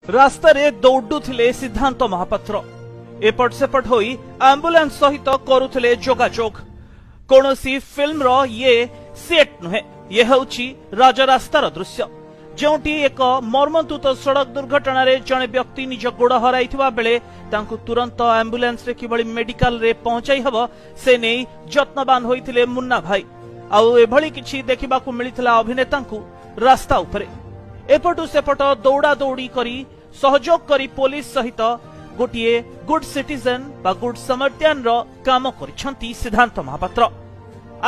रास्तार दौड़ुले सिद्धांत महापात्र एपट सेपट होई आंबुलांस सहित करुले जोगाजोग कौनसी फिल्म रो ये सेट नुहे ये हउची राजरास्तार दृश्य जोटी एक मर्मन्तुत सड़क दुर्घटना रे जड़े व्यक्ति निज गोड़ हराई बेले तांकु तुरंत आंबुलांस रे किबळी मेडिकल रे पहुंचाई हबो से नहीं जत्नवान होइथिले मुन्ना भाई आउ एभली किछि देखिबाकू मिलिथिला अभिनेतांकू रास्ता उपरे एपटू सेपट दौड़ा दौड़ी करी सहयोग करी पुलिस सहित गोटे गुड सिटीजन बा गुड समर्थियन रो काम करिसंती सिद्धांत महापात्र।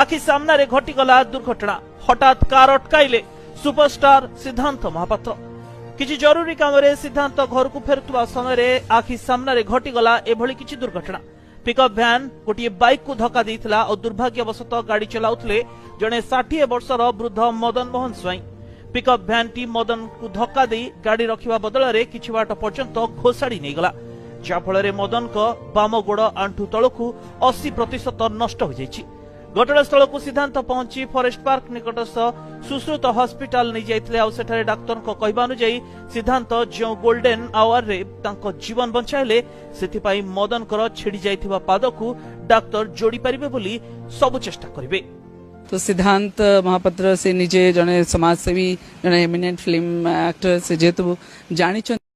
आखि सामना रे घटिगला दुर्घटना हठात कार अटकाइले सुपरस्टार सिद्धांत महापात्र। किछि जरूरी काम रे सिद्धांत घर को फेरुवा समय रे आखि सामना रे घटिगला एभली किछि दुर्घटना। पिकअप भ्यान गोटे बाइक को धक्का देइथिला और दुर्भाग्यवशतः गाड़ी चलाउथले जने 60 वर्षर वृद्ध मदन मोहन स्वाई। पिकअप भ्यान टी मदन को धक्का दे गाड़ी रखिबा बदल रे किछि बाट पर्यंत घोषाड़ी नहीं गला जाफल मदन को बाम गोड़ आंठू तलकू 80% नष्ट हो जाइछि। घटनास्थल को सिद्धांत पहुंची फॉरेस्ट पार्क निकटस्थ सुश्रुत हॉस्पिटल नहीं जाइथिले आ सेठारे डाक्टर को कहबा अनुसार सिद्धांत जो गोल्डन आवर रे तांको जीवन बंचाइले सेथि पई मदन कर छिड़ी जाइथिबा पाद को डाक्टर जोड़ी परिबे बोली सब चेष्टा करिवे। तो सिद्धांत महापात्र से निजे जने समाजसेवी जने एमिनेंट फिल्म एक्टर से जेतु जानी